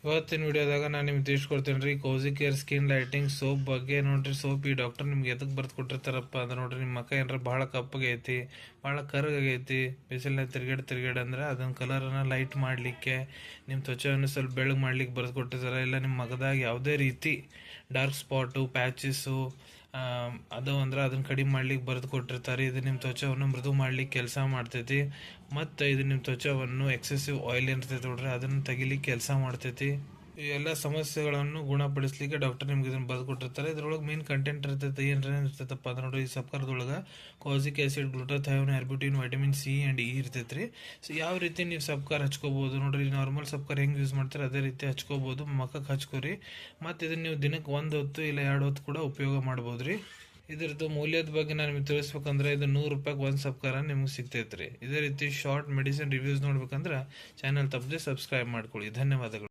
ಇವತ್ತಿನ ವಿಡಿಯೋದಾಗ ನಾನು ನಿಮ್ಗೆ ತಿಳಿಸ್ಕೊಡ್ತೇನೆ ರೀ ಕೋಸಿ ಕೇರ್ ಸ್ಕಿನ್ ಲೈಟಿಂಗ್ ಸೋಪ್ ಬಗ್ಗೆ. ನೋಡ್ರಿ ಸೋಪ್ ಈ ಡಾಕ್ಟರ್ ನಿಮ್ಗೆ ಎದಕ್ಕೆ ಬರ್ದು ಕೊಟ್ಟಿರ್ತಾರಪ್ಪ ಅಂದ್ರೆ ನೋಡ್ರಿ ನಿಮ್ಮ ಮಕ್ಕ ಏನಾರ ಭಾಳ ಕಪ್ಪಗೈತಿ, ಭಾಳ ಕರ್ಗಾಗೈತಿ, ಬಿಸಿಲಿನ ತಿರ್ಗಾಡಿ ಅಂದ್ರೆ ಅದನ್ನ ಕಲರನ್ನು ಲೈಟ್ ಮಾಡಲಿಕ್ಕೆ, ನಿಮ್ಮ ತ್ವಚೆಯನ್ನು ಸ್ವಲ್ಪ ಬೆಳಗ್ಗೆ ಮಾಡ್ಲಿಕ್ಕೆ ಬರ್ದು ಕೊಟ್ಟಿರ್ತಾರೆ. ಇಲ್ಲ ನಿಮ್ಮ ಮಗದಾಗ ಯಾವುದೇ ರೀತಿ ಡಾರ್ಕ್ ಸ್ಪಾಟು ಪ್ಯಾಚಸ್ಸು ಅದು ಅಂದ್ರೆ ಅದನ್ನ ಕಡಿಮೆ ಮಾಡ್ಲಿಕ್ಕೆ ಬರೆದು ಕೊಟ್ಟಿರ್ತಾರೆ. ಇದು ನಿಮ್ಮ ತ್ವಚೆಯನ್ನು ಮೃದು ಮಾಡ್ಲಿಕ್ಕೆ ಕೆಲಸ ಮಾಡ್ತೈತಿ. ಮತ್ತು ಇದು ನಿಮ್ಮ ತ್ವಚೆಯನ್ನು ಎಕ್ಸೆಸಿವ್ ಆಯಿಲ್ ಇರ್ತೈತೆ ನೋಡ್ರಿ ಅದನ್ನು ತೆಗಿಲಿಕ್ಕೆ ಕೆಲಸ ಮಾಡ್ತೈತಿ. ಈ ಎಲ್ಲ ಸಮಸ್ಯೆಗಳನ್ನು ಗುಣಪಡಿಸ್ಲಿಕ್ಕೆ ಡಾಕ್ಟರ್ ನಿಮ್ಗೆ ಇದನ್ನು ಬರೆದು ಕೊಟ್ಟಿರ್ತಾರೆ. ಇದ್ರೊಳಗೆ ಮೇನ್ ಕಂಟೆಂಟ್ ಇರ್ತೈತೆ ಏನೇನು ಇರ್ತೈತಪ್ಪ ಅಂದ್ರೆ ನೋಡ್ರಿ, ಈ ಸಬ್ಕರ್ದೊಳಗೆ ಕಾಸಿಕ್ ಆ್ಯಸಿಡ್, ಗ್ಲೂಟಾಥಯೋನ್, ಹೆರ್ಬಿಟಿನ್, ವಿಟಮಿನ್ ಸಿ ಆ್ಯಂಡ್ ಇ ಇರ್ತೈತೆ ರೀ. ಸೊ ಯಾವ ರೀತಿ ನೀವು ಸಬ್ಕರ್ ಹಚ್ಕೋಬೋದು ನೋಡ್ರಿ, ನಾರ್ಮಲ್ ಸಬ್ಕರ್ ಹೆಂಗೆ ಯೂಸ್ ಮಾಡ್ತಾರೆ ಅದೇ ರೀತಿ ಹಚ್ಕೋಬೋದು, ಮಕ್ಕಕ್ಕೆ ಹಚ್ಕೋರಿ. ಮತ್ತು ಇದನ್ನು ನೀವು ದಿನಕ್ಕೆ 1 ಹೊತ್ತು ಇಲ್ಲ 2 ಹೊತ್ತು ಕೂಡ ಉಪಯೋಗ ಮಾಡ್ಬೋದು ರೀ. ಇದ್ರದ್ದು ಮೌಲ್ಯದ ಬಗ್ಗೆ ನಾನು ನಿಮಗೆ ತಿಳಿಸ್ಬೇಕಂದ್ರೆ ಇದು 100 ರೂಪಾಯಿಗೆ 1 ಸಬ್ಕರ ನಿಮ್ಗೆ ಸಿಗ್ತೈತೆ ರೀ. ಇದೇ ರೀತಿ ಶಾರ್ಟ್ ಮೆಡಿಸಿನ್ ರಿವ್ಯೂಸ್ ನೋಡ್ಬೇಕಂದ್ರೆ ಚಾನಲ್ ತಪ್ಪದೆ ಸಬ್ಸ್ಕ್ರೈಬ್ ಮಾಡ್ಕೊಳ್ಳಿ. ಧನ್ಯವಾದಗಳು.